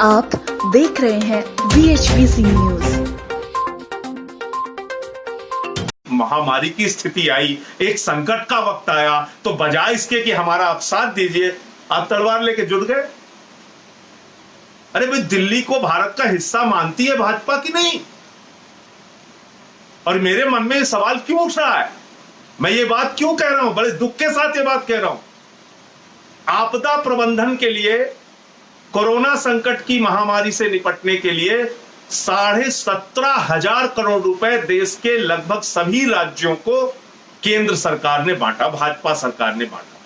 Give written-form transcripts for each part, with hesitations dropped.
आप देख रहे हैं VHBC न्यूज। महामारी की स्थिति आई, एक संकट का वक्त आया, तो बजाय इसके कि हमारा आप साथ दीजिए, आप तलवार लेके जुट गए। अरे भाई, दिल्ली को भारत का हिस्सा मानती है भाजपा की नहीं? और मेरे मन में ये सवाल क्यों उठ रहा है, मैं ये बात क्यों कह रहा हूं, बड़े दुख के साथ ये बात कह रहा हूं। आपदा प्रबंधन के लिए, कोरोना संकट की महामारी से निपटने के लिए 17,500 करोड़ रुपए देश के लगभग सभी राज्यों को केंद्र सरकार ने बांटा, भाजपा सरकार ने बांटा।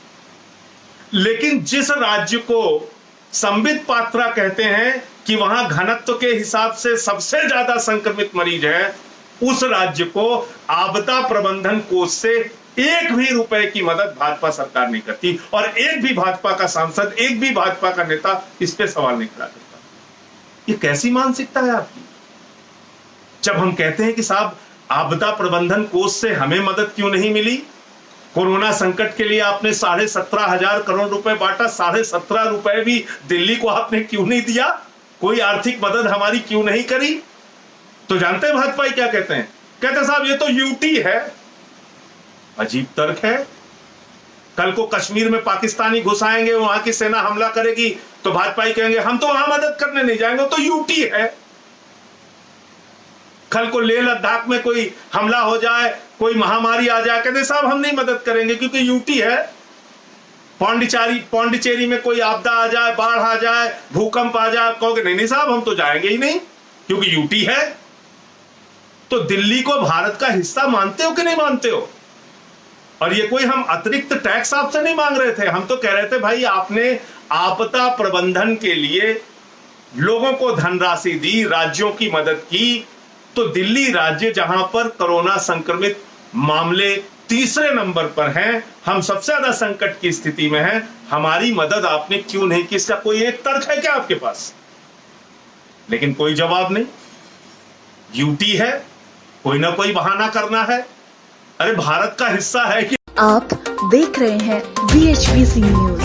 लेकिन जिस राज्य को संबित पात्रा कहते हैं कि वहां घनत्व के हिसाब से सबसे ज्यादा संक्रमित मरीज है, उस राज्य को आपदा प्रबंधन कोष से एक भी रुपए की मदद भाजपा सरकार नहीं करती, और एक भी भाजपा का सांसद, एक भी भाजपा का नेता इस पे सवाल नहीं खड़ा करता। ये कैसी मानसिकता है आपकी? जब हम कहते हैं कि साहब आपदा प्रबंधन कोष से हमें मदद क्यों नहीं मिली, कोरोना संकट के लिए आपने 17,500 करोड़ रुपए बांटा, 17.5 रुपए भी दिल्ली को आपने क्यों नहीं दिया, कोई आर्थिक मदद हमारी क्यों नहीं करी? तो जानते हैं भाजपा क्या कहते हैं? कहते साहब ये तो यूटी है। अजीब तर्क है। कल को कश्मीर में पाकिस्तानी घुस आएंगे, वहां की सेना हमला करेगी, तो भाजपा कहेंगे हम तो वहां मदद करने नहीं जाएंगे, तो यूटी है। कल को लेह लद्दाख में कोई हमला हो जाए, कोई महामारी आ जाए, कहते साहब हम नहीं मदद करेंगे क्योंकि यूटी है। पौंडीचेरी में कोई आपदा आ जाए, बाढ़ आ जाए, भूकंप आ जाए, कहोगे नहीं नहीं साहब हम तो जाएंगे ही नहीं क्योंकि यूटी है। तो दिल्ली को भारत का हिस्सा मानते हो कि नहीं मानते हो? और ये कोई हम अतिरिक्त टैक्स आपसे नहीं मांग रहे थे, हम तो कह रहे थे भाई आपने आपदा प्रबंधन के लिए लोगों को धनराशि दी, राज्यों की मदद की, तो दिल्ली राज्य जहां पर कोरोना संक्रमित मामले तीसरे नंबर पर हैं, हम सबसे ज्यादा संकट की स्थिति में हैं, हमारी मदद आपने क्यों नहीं की? इसका कोई एक तर्क है क्या आपके पास? लेकिन कोई जवाब नहीं। यूटी है, कोई ना कोई बहाना करना है। अरे भारत का हिस्सा है कि आप देख रहे हैं VHBC न्यूज।